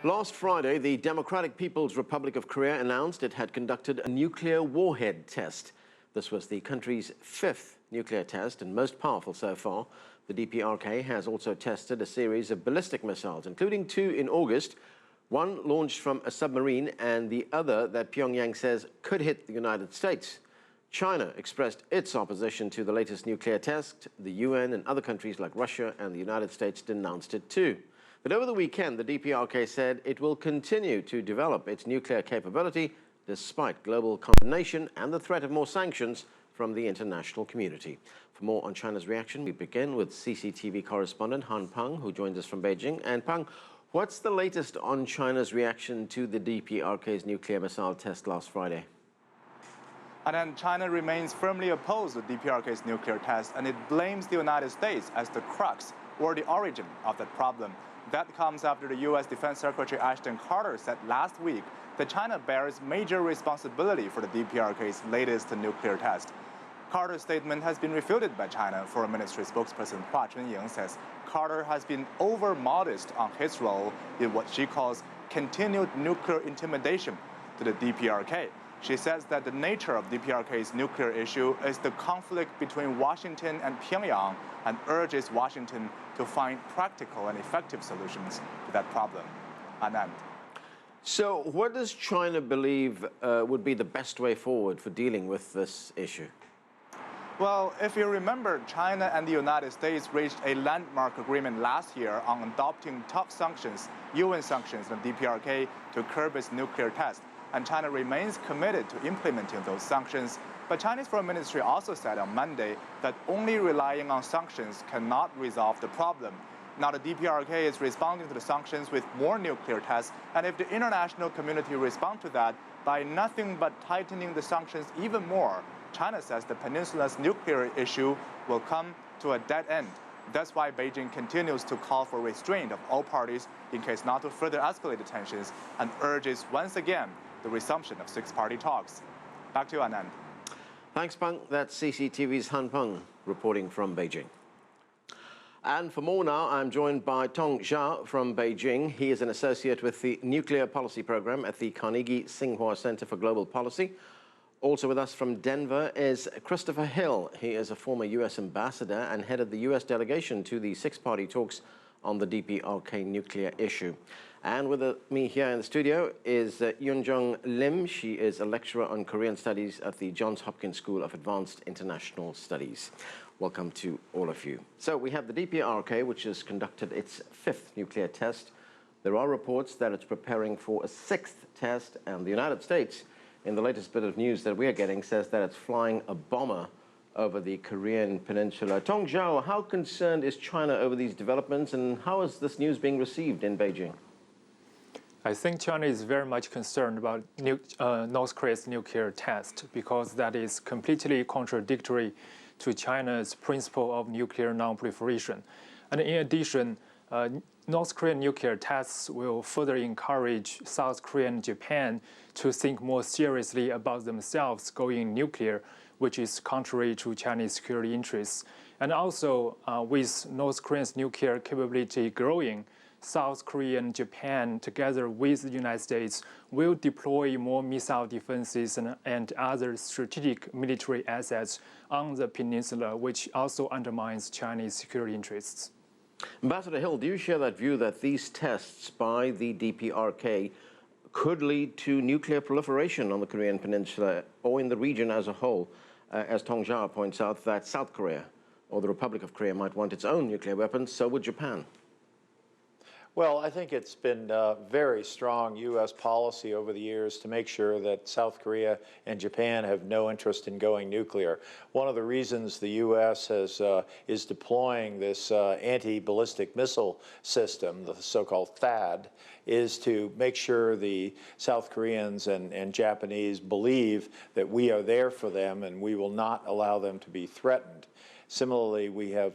Last Friday, the Democratic People's Republic of Korea announced it had conducted a nuclear warhead test. This was the country's fifth nuclear test and most powerful so far. The DPRK has also tested a series of ballistic missiles, including two in August, one launched from a submarine and the other that Pyongyang says could hit the United States. China expressed its opposition to the latest nuclear test. The UN and other countries like Russia and the United States denounced it too. But over the weekend, the DPRK said it will continue to develop its nuclear capability despite global condemnation and the threat of more sanctions from the international community. For more on China's reaction, we begin with CCTV correspondent Han Peng, who joins us from Beijing. And Peng, what's the latest on China's reaction to the DPRK's nuclear missile test last Friday? And then China remains firmly opposed to DPRK's nuclear test, and it blames the United States as the crux or the origin of that problem. That comes after the U.S. Defense Secretary Ashton Carter said last week that China bears major responsibility for the DPRK's latest nuclear test. Carter's statement has been refuted by China. Foreign Ministry spokesperson Hua Chunying says Carter has been over-modest on his role in what she calls continued nuclear intimidation to the DPRK. She says that the nature of DPRK's nuclear issue is the conflict between Washington and Pyongyang, and urges Washington to find practical and effective solutions to that problem. Anand. So what does China believe would be the best way forward for dealing with this issue? Well, if you remember, China and the United States reached a landmark agreement last year on adopting tough sanctions, UN sanctions on DPRK to curb its nuclear test. And China remains committed to implementing those sanctions. But Chinese Foreign Ministry also said on Monday that only relying on sanctions cannot resolve the problem. Now the DPRK is responding to the sanctions with more nuclear tests, and if the international community responds to that by nothing but tightening the sanctions even more, China says the peninsula's nuclear issue will come to a dead end. That's why Beijing continues to call for restraint of all parties in case not to further escalate the tensions, and urges once again the resumption of six-party talks. Back to you, Anand. Thanks, Peng. That's CCTV's Han Peng reporting from Beijing. And for more now, I'm joined by Tong Zhao from Beijing. He is an associate with the Nuclear Policy Program at the Carnegie-Tsinghua Center for Global Policy. Also with us from Denver is Christopher Hill. He is a former U.S. ambassador and head of the U.S. delegation to the six-party talks on the DPRK nuclear issue. And with me here in the studio is Eunjung Lim. She is a lecturer on Korean studies at the Johns Hopkins School of Advanced International Studies. Welcome to all of you. So we have the DPRK, which has conducted its fifth nuclear test. There are reports that it's preparing for a sixth test, and the United States, in the latest bit of news that we are getting, says that it's flying a bomber over the Korean Peninsula. Tong Zhao, how concerned is China over these developments, and how is this news being received in Beijing? I think China is very much concerned about North Korea's nuclear test because that is completely contradictory to China's principle of nuclear non-proliferation. And in addition, North Korean nuclear tests will further encourage South Korea and Japan to think more seriously about themselves going nuclear, which is contrary to Chinese security interests. And also, with North Korea's nuclear capability growing, South Korea and Japan, together with the United States, will deploy more missile defenses and other strategic military assets on the peninsula, which also undermines Chinese security interests. Ambassador Hill, do you share that view that these tests by the DPRK could lead to nuclear proliferation on the Korean Peninsula or in the region as a whole? As Tong Zhao points out, that South Korea or the Republic of Korea might want its own nuclear weapons, so would Japan. Well, I think it's been very strong U.S. policy over the years to make sure that South Korea and Japan have no interest in going nuclear. One of the reasons the U.S. is deploying this anti-ballistic missile system, the so-called THAAD, is to make sure the South Koreans and Japanese believe that we are there for them and we will not allow them to be threatened. Similarly, we have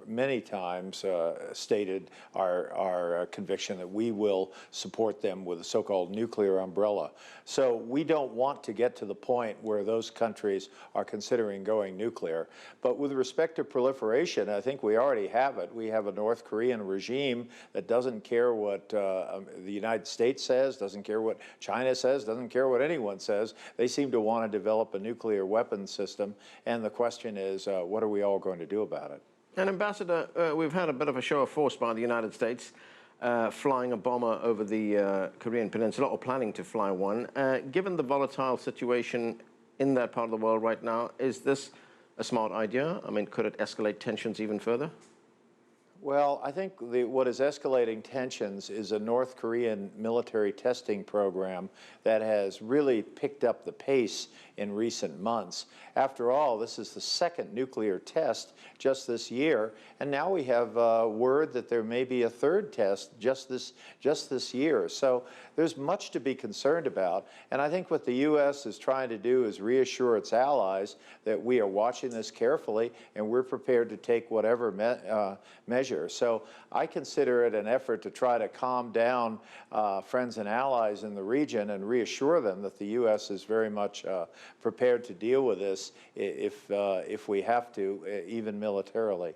many times stated our conviction that we will support them with a so-called nuclear umbrella. So we don't want to get to the point where those countries are considering going nuclear. But with respect to proliferation, I think we already have it. We have a North Korean regime that doesn't care what the United States says, doesn't care what China says, doesn't care what anyone says. They seem to want to develop a nuclear weapons system, and the question is, what are we all going to do about it? And Ambassador, we've had a bit of a show of force by the United States, flying a bomber over the Korean Peninsula, or planning to fly one. Given the volatile situation in that part of the world right now, is this a smart idea? I mean, could it escalate tensions even further? Well, I think what is escalating tensions is a North Korean military testing program that has really picked up the pace in recent months. After all, this is the second nuclear test just this year, and now we have word that there may be a third test just this year. So there's much to be concerned about, and I think what the U.S. is trying to do is reassure its allies that we are watching this carefully and we're prepared to take whatever measure. So I consider it an effort to try to calm down friends and allies in the region and reassure them that the U.S. is very much prepared to deal with this if we have to, even militarily.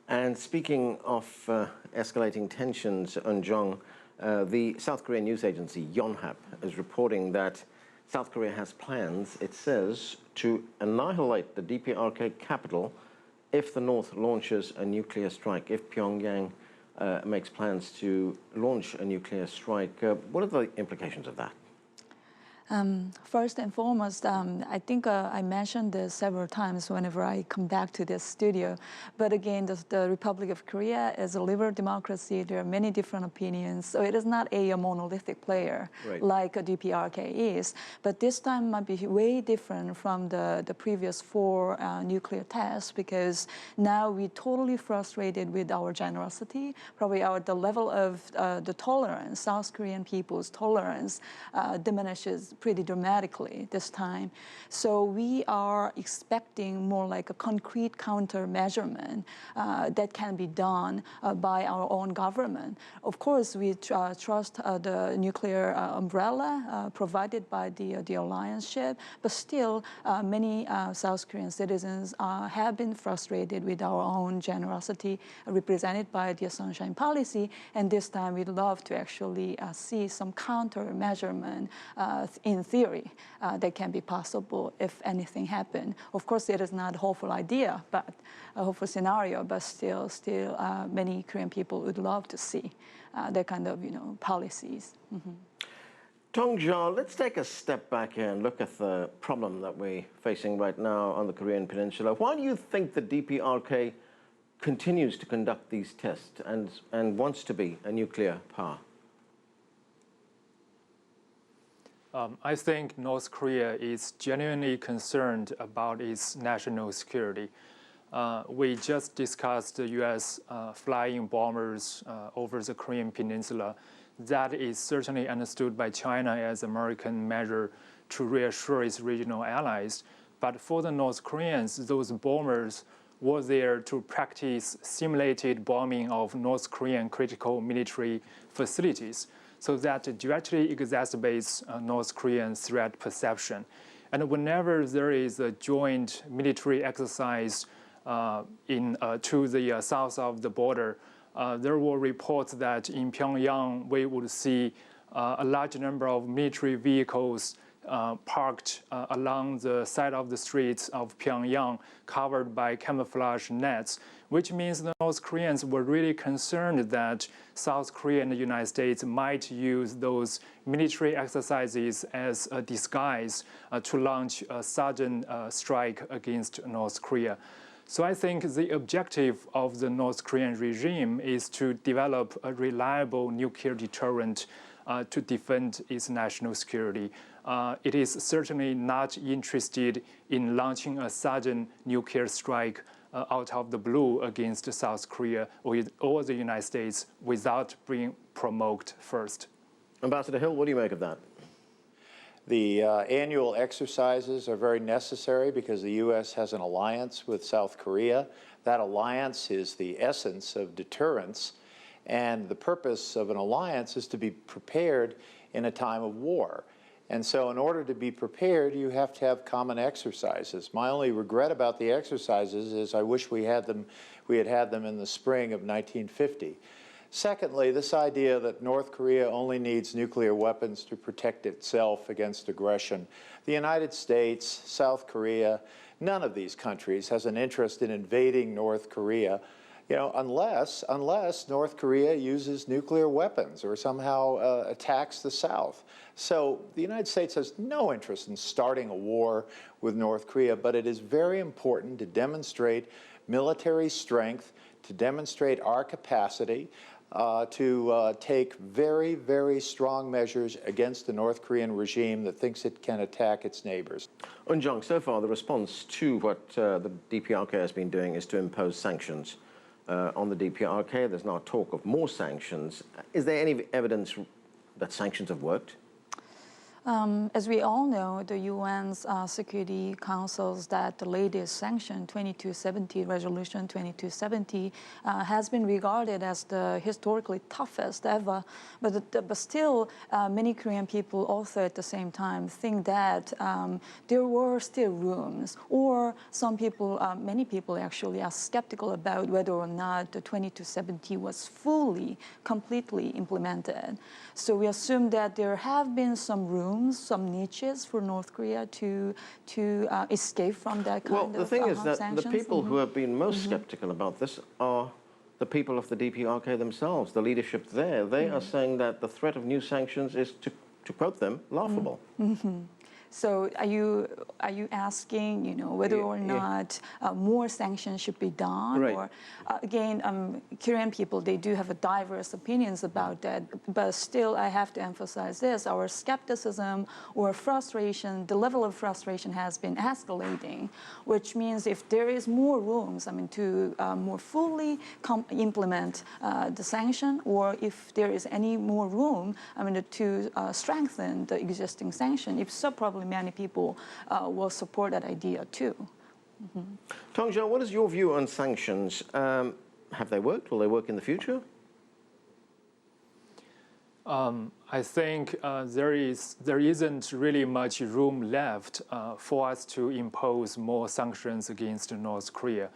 And speaking of escalating tensions, Eunjung, the South Korean news agency Yonhap is reporting that South Korea has plans, it says, to annihilate the DPRK capital if the North launches a nuclear strike, if Pyongyang makes plans to launch a nuclear strike. What are the implications of that? First and foremost, I think I mentioned this several times whenever I come back to this studio. But again, the Republic of Korea is a liberal democracy. There are many different opinions. So it is not a monolithic player like a DPRK is. But this time might be way different from the previous 4 nuclear tests, because now we're totally frustrated with our generosity. Probably the level of the tolerance, South Korean people's tolerance diminishes pretty dramatically this time. So we are expecting more like a concrete countermeasure that can be done by our own government. Of course, we trust the nuclear umbrella provided by the alliance ship, but still many South Korean citizens have been frustrated with our own generosity represented by the Sunshine Policy, and this time we'd love to actually see some countermeasure in theory that can be possible if anything happened. Of course, it is not a hopeful idea, but a hopeful scenario, but still many Korean people would love to see that kind of, policies. Mm-hmm. Tong Zhao, let's take a step back here and look at the problem that we're facing right now on the Korean Peninsula. Why do you think the DPRK continues to conduct these tests and wants to be a nuclear power? I think North Korea is genuinely concerned about its national security. We just discussed the U.S. Flying bombers over the Korean Peninsula. That is certainly understood by China as an American measure to reassure its regional allies. But for the North Koreans, those bombers were there to practice simulated bombing of North Korean critical military facilities. So that directly exacerbates North Korean threat perception. And whenever there is a joint military exercise to the south of the border, there were reports that in Pyongyang we would see a large number of military vehicles parked along the side of the streets of Pyongyang, covered by camouflage nets, which means the North Koreans were really concerned that South Korea and the United States might use those military exercises as a disguise to launch a sudden strike against North Korea. So I think the objective of the North Korean regime is to develop a reliable nuclear deterrent to defend its national security. It is certainly not interested in launching a sudden nuclear strike out of the blue against South Korea or the United States without being provoked first. Ambassador Hill, what do you make of that? The annual exercises are very necessary because the U.S. has an alliance with South Korea. That alliance is the essence of deterrence, and the purpose of an alliance is to be prepared in a time of war. And so in order to be prepared, you have to have common exercises. My only regret about the exercises is I wish we had them in the spring of 1950. Secondly, this idea that North Korea only needs nuclear weapons to protect itself against aggression. The United States, South Korea, none of these countries has an interest in invading North Korea, unless North Korea uses nuclear weapons or somehow attacks the South. So the United States has no interest in starting a war with North Korea, but it is very important to demonstrate military strength, to demonstrate our capacity, to take very, very strong measures against the North Korean regime that thinks it can attack its neighbors. Eunjung, so far the response to what the DPRK has been doing is to impose sanctions on the DPRK. There's now talk of more sanctions. Is there any evidence that sanctions have worked? As we all know, the UN's Security Council's the latest sanction, 2270, Resolution 2270, has been regarded as the historically toughest ever. But still, many Korean people also at the same time think that there were still rooms, or some people, many people actually are skeptical about whether or not the 2270 was fully, completely implemented. So we assume that there have been some rooms, some niches for North Korea to escape from that kind of Well, the thing is that sanctions. the people who have been most skeptical about this are the people of the DPRK themselves, the leadership there. They are saying that the threat of new sanctions is, to quote them, laughable. So are you asking, whether or not more sanctions should be done? Right. Or again, Korean people, they do have diverse opinions about that. But still, I have to emphasize this: our skepticism or frustration, the level of frustration has been escalating, which means if there is more rooms, to more fully implement the sanction, or if there is any more room, to strengthen the existing sanction. If so, probably many people will support that idea too. Tong Zhao, what is your view on sanctions? Have they worked? Will they work in the future? I think there isn't really much room left for us to impose more sanctions against North Korea.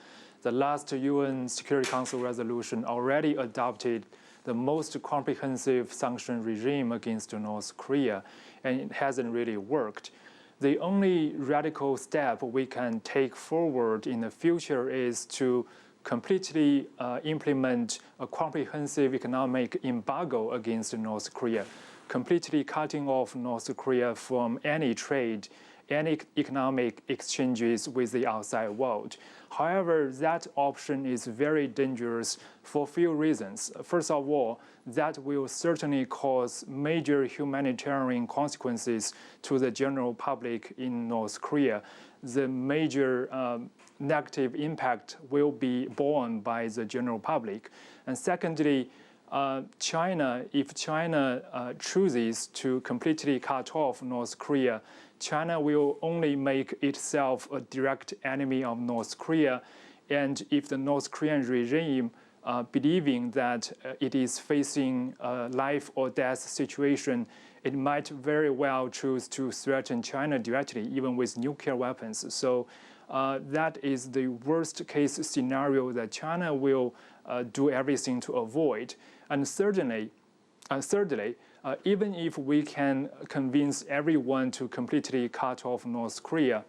The last UN Security Council resolution already adopted the most comprehensive sanction regime against North Korea, and it hasn't really worked. The only radical step we can take forward in the future is to completely implement a comprehensive economic embargo against North Korea, completely cutting off North Korea from any trade, any economic exchanges with the outside world. However, that option is very dangerous for a few reasons. First of all, that will certainly cause major humanitarian consequences to the general public in North Korea. The major negative impact will be borne by the general public. And secondly, if China chooses to completely cut off North Korea, China will only make itself a direct enemy of North Korea. And if the North Korean regime believing that it is facing a life or death situation, it might very well choose to threaten China directly, even with nuclear weapons. So that is the worst case scenario that China will do everything to avoid. And thirdly, even if we can convince everyone to completely cut off North Korea,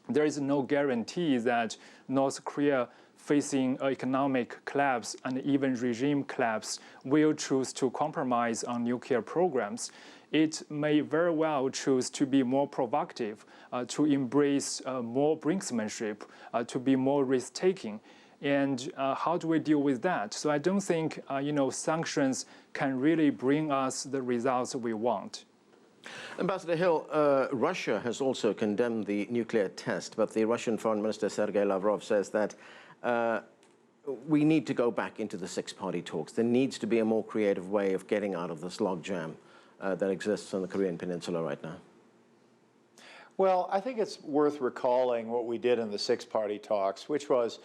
there is no guarantee that North Korea, facing economic collapse and even regime collapse, will choose to compromise on nuclear programs. It may very well choose to be more provocative, to embrace more brinksmanship, to be more risk-taking. And how do we deal with that? So I don't think sanctions can really bring us the results we want. Ambassador Hill, Russia has also condemned the nuclear test, but the Russian Foreign Minister Sergei Lavrov says that we need to go back into the six-party talks. There needs to be a more creative way of getting out of this logjam that exists on the Korean Peninsula right now. Well, I think it's worth recalling what we did in the six-party talks, which was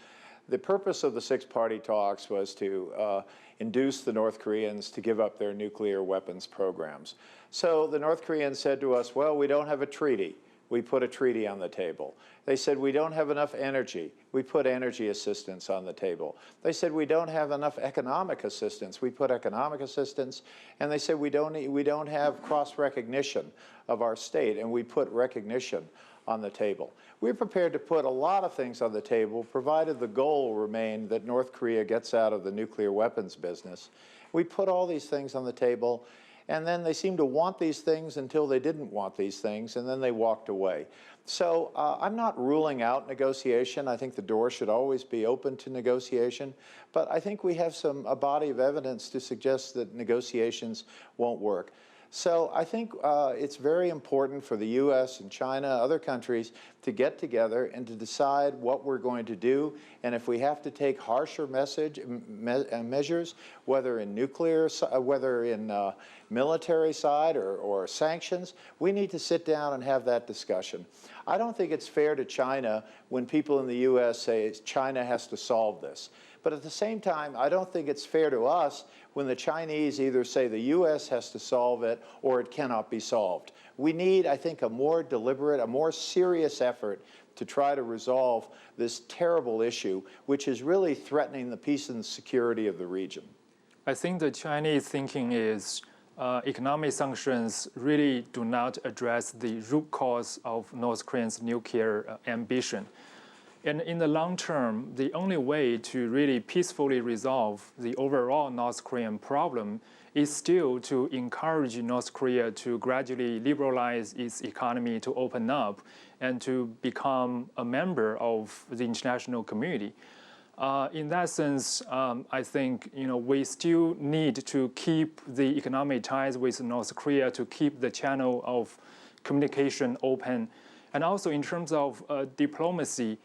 the purpose of the six-party talks was to induce the North Koreans to give up their nuclear weapons programs. So the North Koreans said to us, well, we don't have a treaty. We put a treaty on the table. They said, we don't have enough energy. We put energy assistance on the table. They said, we don't have enough economic assistance. We put economic assistance. And they said, we don't have cross-recognition of our state, and we put recognition on the table. We're prepared to put a lot of things on the table, provided the goal remained that North Korea gets out of the nuclear weapons business. We put all these things on the table, and then they seemed to want these things until they didn't want these things, and then they walked away. So I'm not ruling out negotiation. I think the door should always be open to negotiation, but I think we have a body of evidence to suggest that negotiations won't work. So I think it's very important for the U.S. and China, other countries, to get together and to decide what we're going to do. And if we have to take harsher measures, whether in nuclear, whether in military side or sanctions, we need to sit down and have that discussion. I don't think it's fair to China when people in the U.S. say China has to solve this. But at the same time, I don't think it's fair to us when the Chinese either say the U.S. has to solve it or it cannot be solved. We need, I think, a more deliberate, a more serious effort to try to resolve this terrible issue, which is really threatening the peace and security of the region. I think the Chinese thinking is economic sanctions really do not address the root cause of North Korea's nuclear ambition. And in the long term, the only way to really peacefully resolve the overall North Korean problem is still to encourage North Korea to gradually liberalize its economy, to open up, and to become a member of the international community. In that sense, I think we still need to keep the economic ties with North Korea, to keep the channel of communication open. And also in terms of diplomacy,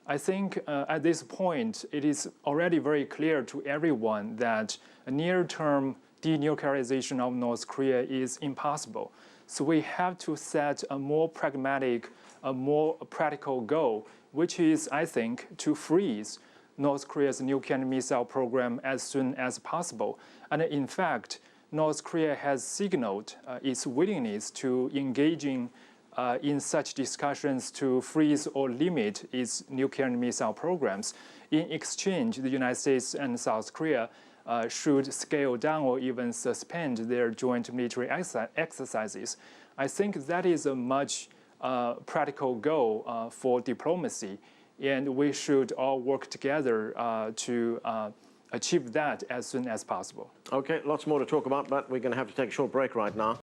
I think at this point, it is already very clear to everyone that a near-term denuclearization of North Korea is impossible. So we have to set a more pragmatic, a more practical goal, which is, I think, to freeze North Korea's nuclear and missile program as soon as possible. And in fact, North Korea has signaled its willingness to engaging in such discussions to freeze or limit its nuclear and missile programs. In exchange, the United States and South Korea should scale down or even suspend their joint military exercises. I think that is a much practical goal for diplomacy, and we should all work together to achieve that as soon as possible. Okay, lots more to talk about, but we're going to have to take a short break right now.